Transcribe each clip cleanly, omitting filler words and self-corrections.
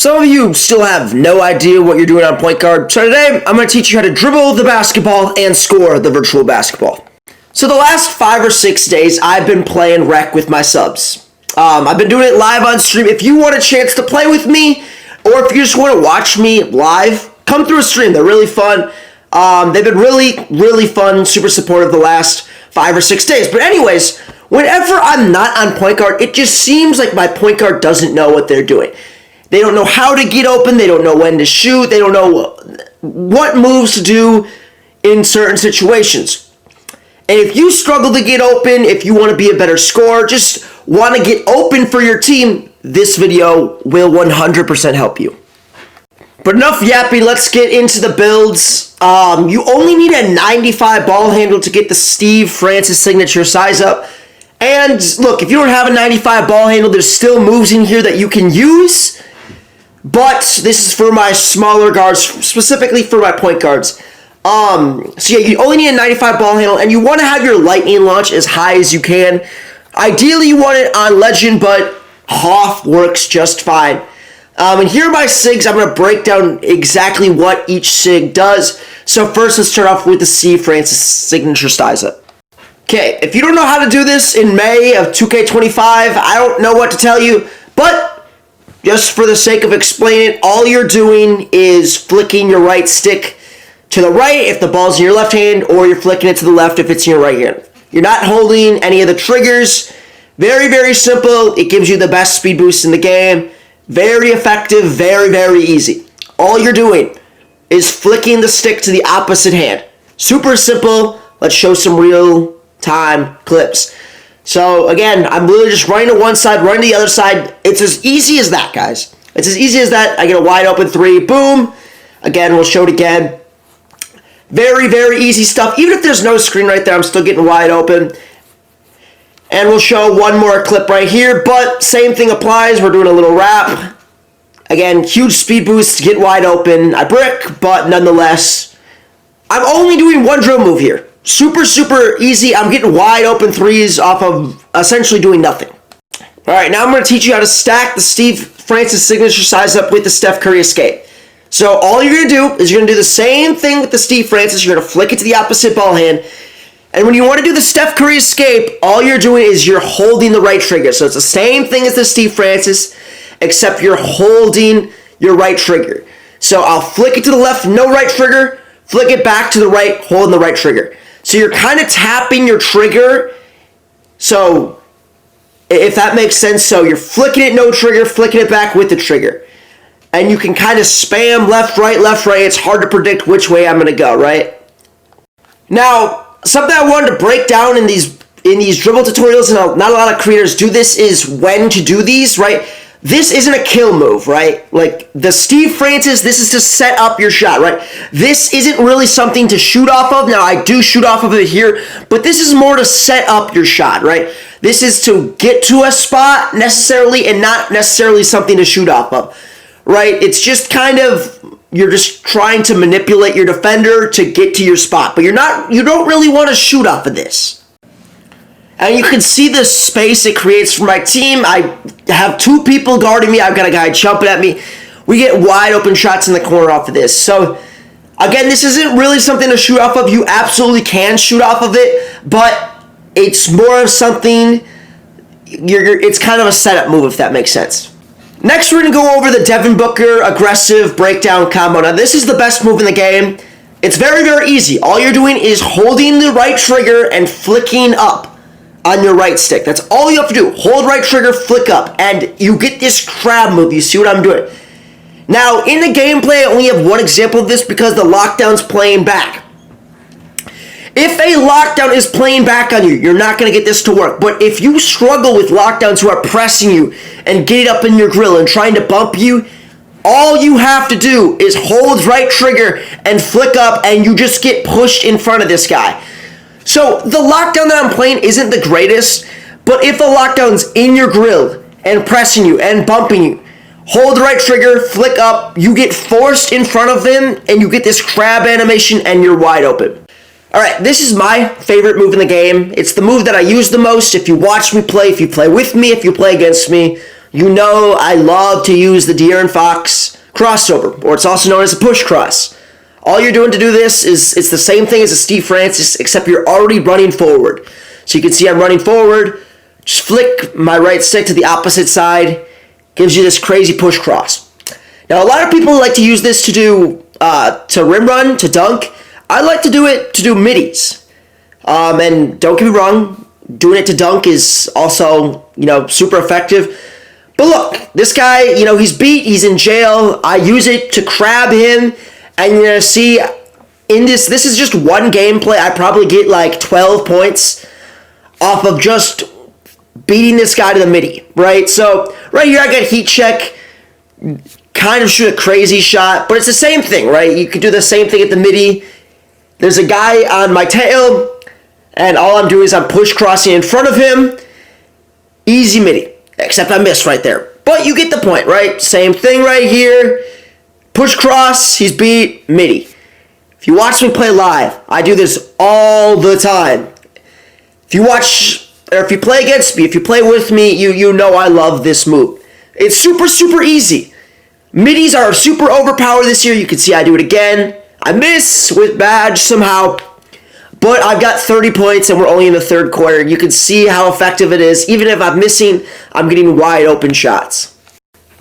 Some of you still have no idea what you're doing on point guard, so today I'm going to teach you how to dribble the basketball and score the virtual basketball. So the last 5 or 6 days, I've been playing rec with my subs. I've been doing it live on stream. If you want a chance to play with me, or if you just want to watch me live, come through a stream. They're really fun. They've been really fun, super supportive the last 5 or 6 days. But anyways, whenever I'm not on point guard, it just seems like my point guard doesn't know what they're doing. They don't know how to get open. They don't know when to shoot. They don't know what moves to do in certain situations. And if you struggle to get open, if you want to be a better scorer, just want to get open for your team, this video will 100% help you. But enough yapping, let's get into the builds. You only need a 95 ball handle to get the Steve Francis signature size up. And look, if you don't have a 95 ball handle, there's still moves in here that you can use. But this is for my smaller guards, specifically for my point guards. So yeah, you only need a 95 ball handle, and you want to have your lightning launch as high as you can. Ideally, you want it on legend, but Hoff works just fine. And here are my SIGs. I'm going to break down exactly what each SIG does. So first, let's start off with the Steve Francis signature size up. Okay, if you don't know how to do this in May of 2K25, I don't know what to tell you, but just for the sake of explaining it, all you're doing is flicking your right stick to the right if the ball's in your left hand, or you're flicking it to the left if it's in your right hand. You're not holding any of the triggers. Very simple. It gives you the best speed boost in the game. Very effective, very easy. All you're doing is flicking the stick to the opposite hand. Super simple. Let's show some real-time clips. So again, I'm literally just running to one side, running to the other side. It's as easy as that, guys. It's as easy as that. I get a wide open three, boom. Again, we'll show it again. Very easy stuff. Even if there's no screen right there, I'm still getting wide open. And we'll show one more clip right here, but same thing applies. We're doing a little wrap. Again, huge speed boost to get wide open. I brick, but nonetheless, I'm only doing one drill move here. Super easy. I'm getting wide open threes off of essentially doing nothing. All right, now I'm going to teach you how to stack the Steve Francis signature size up with the Steph Curry escape. So all you're going to do is you're going to do the same thing with the Steve Francis. You're going to flick it to the opposite ball hand. And when you want to do the Steph Curry escape, all you're doing is you're holding the right trigger. So it's the same thing as the Steve Francis, except you're holding your right trigger. So I'll flick it to the left, no right trigger, flick it back to the right, holding the right trigger. So you're kind of tapping your trigger. So if that makes sense, so you're flicking it, no trigger, flicking it back with the trigger. And you can kind of spam left, right. It's hard to predict which way I'm going to go, right? Now, something I wanted to break down in these dribble tutorials, and not a lot of creators do this, is when to do these, right? This isn't a kill move, right? Like the Steve Francis, this is to set up your shot, right? This isn't really something to shoot off of. Now, I do shoot off of it here, but this is more to set up your shot, right? This is to get to a spot necessarily, and not necessarily something to shoot off of, right? It's just kind of, you're just trying to manipulate your defender to get to your spot, but you don't really want to shoot off of this. And you can see the space it creates for my team. I have 2 people guarding me. I've got a guy jumping at me. We get wide open shots in the corner off of this. So, again, this isn't really something to shoot off of. You absolutely can shoot off of it, but it's more of something, it's kind of a setup move, if that makes sense. Next, we're going to go over the Devin Booker aggressive breakdown combo. Now, this is the best move in the game. It's very easy. All you're doing is holding the right trigger and flicking up on your right stick. That's all you have to do. Hold right trigger, flick up, and you get this crab move. You see what I'm doing? Now, in the gameplay, I only have one example of this because the lockdown's playing back. If a lockdown is playing back on you, you're not going to get this to work. But if you struggle with lockdowns who are pressing you and getting up in your grill and trying to bump you, all you have to do is hold right trigger and flick up, and you just get pushed in front of this guy. So the lockdown that I'm playing isn't the greatest, but if the lockdown's in your grill and pressing you and bumping you, hold the right trigger, flick up, you get forced in front of them, and you get this crab animation, and you're wide open. Alright, this is my favorite move in the game. It's the move that I use the most. If you watch me play, if you play with me, if you play against me, you know I love to use the De'Aaron Fox crossover, or it's also known as a push cross. All you're doing to do this is it's the same thing as a Steve Francis, except you're already running forward. So you can see I'm running forward, just flick my right stick to the opposite side, gives you this crazy push cross. Now a lot of people like to use this to do to rim run, to dunk. I like to do it to do middies. And don't get me wrong, doing it to dunk is also, super effective. But look, this guy, he's beat, he's in jail. I use it to crab him, and you're going to see in this is just one gameplay. I probably get like 12 points off of just beating this guy to the midi, right? So right here I got heat check, kind of shoot a crazy shot, but it's the same thing, right? You could do the same thing at the midi. There's a guy on my tail, and all I'm doing is I'm push crossing in front of him. Easy midi, except I missed right there. But you get the point, right? Same thing right here. Push cross, he's beat, midi. If you watch me play live, I do this all the time. If you watch, or if you play against me, if you play with me, you know I love this move. It's super, super easy. Middies are super overpowered this year. You can see I do it again. I miss with badge somehow, but I've got 30 points and we're only in the third quarter. You can see how effective it is. Even if I'm missing, I'm getting wide open shots.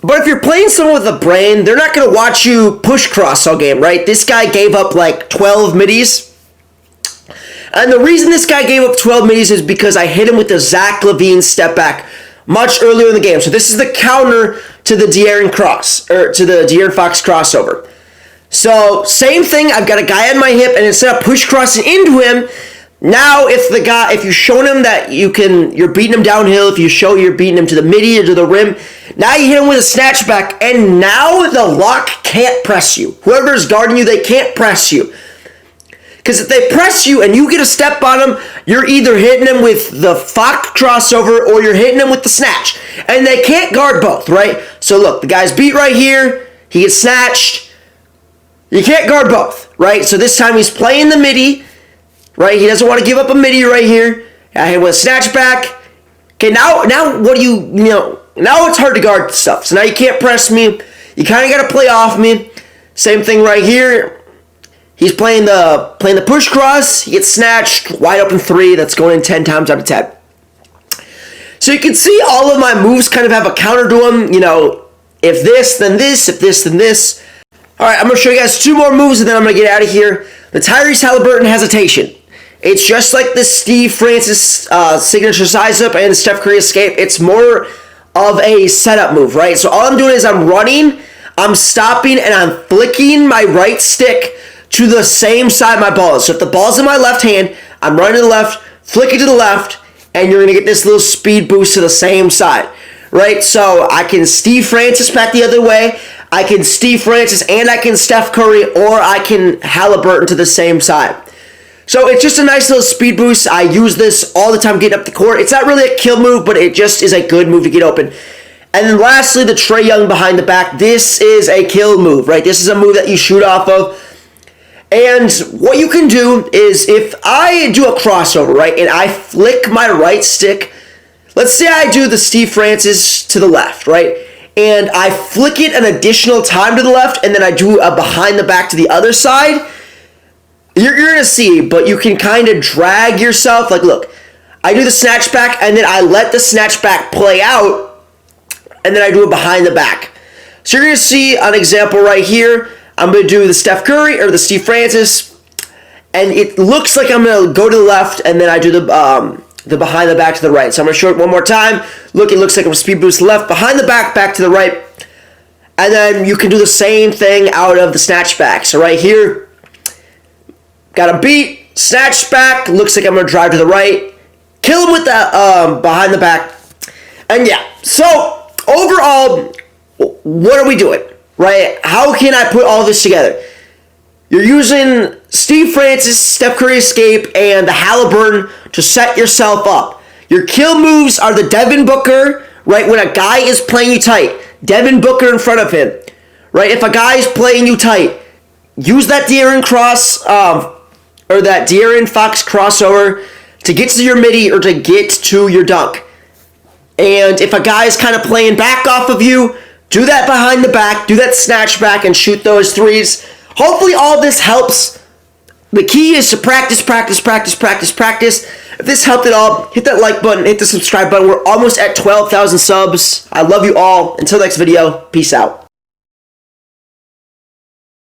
But if you're playing someone with a brain, they're not going to watch you push cross all game, right? This guy gave up like 12 middies. And the reason this guy gave up 12 middies is because I hit him with the Zach LaVine step back much earlier in the game. So this is the counter to the De'Aaron Fox crossover. So same thing, I've got a guy on my hip, and instead of push crossing into him, now if you've shown him that you're beating him downhill, if you show you're beating him to the midi or to the rim, now you hit him with a snatchback, and now the lock can't press you. Whoever's guarding you, they can't press you. Because if they press you and you get a step on them, you're either hitting them with the Fox crossover or you're hitting them with the snatch. And they can't guard both, right? So look, the guy's beat right here, he gets snatched. You can't guard both, right? So this time he's playing the midi, right? He doesn't want to give up a midi right here. I hit with a snatchback. Okay, now what do now it's hard to guard stuff. So now you can't press me. You kind of got to play off me. Same thing right here. He's playing the push cross. He gets snatched, wide open three. That's going in 10 times out of 10. So you can see all of my moves kind of have a counter to them. If this, then this. If this, then this. All right, I'm going to show you guys two more moves, and then I'm going to get out of here. The Tyrese Haliburton hesitation. It's just like the Steve Francis signature size-up and Steph Curry escape. It's more of a setup move, right? So all I'm doing is I'm running, I'm stopping, and I'm flicking my right stick to the same side my ball is. So if the ball's in my left hand, I'm running to the left, flick it to the left, and you're going to get this little speed boost to the same side, right? So I can Steve Francis back the other way, I can Steve Francis, and I can Steph Curry, or I can Haliburton to the same side. So it's just a nice little speed boost. I use this all the time getting up the court. It's not really a kill move, but it just is a good move to get open. And then lastly, the Trae Young behind the back. This is a kill move, right? This is a move that you shoot off of. And what you can do is if I do a crossover, right, and I flick my right stick, let's say I do the Steve Francis to the left, right, and I flick it an additional time to the left, and then I do a behind the back to the other side, you're going to see, but you can kind of drag yourself. Like, look, I do the snatch back, and then I let the snatch back play out, and then I do it behind the back. So you're going to see an example right here. I'm going to do the Steph Curry or the Steve Francis, and it looks like I'm going to go to the left, and then I do the behind the back to the right. So I'm going to show it one more time. Look, it looks like I'm speed boost left, behind the back to the right, and then you can do the same thing out of the snatch back. So right here, got a beat, snatch back, looks like I'm going to drive to the right, kill him with that behind the back, and yeah. So overall, what are we doing? Right? How can I put all this together? You're using Steve Francis, Steph Curry escape, and the Haliburton to set yourself up. Your kill moves are the Devin Booker, right? When a guy is playing you tight, Devin Booker in front of him, right? If a guy is playing you tight, use that De'Aaron or that De'Aaron Fox crossover to get to your midi or to get to your dunk. And if a guy is kind of playing back off of you, do that behind the back, do that snatch back, and shoot those threes. Hopefully all this helps. The key is to practice, practice, practice, practice, practice. If this helped at all, hit that like button, hit the subscribe button. We're almost at 12,000 subs. I love you all. Until next video, peace out.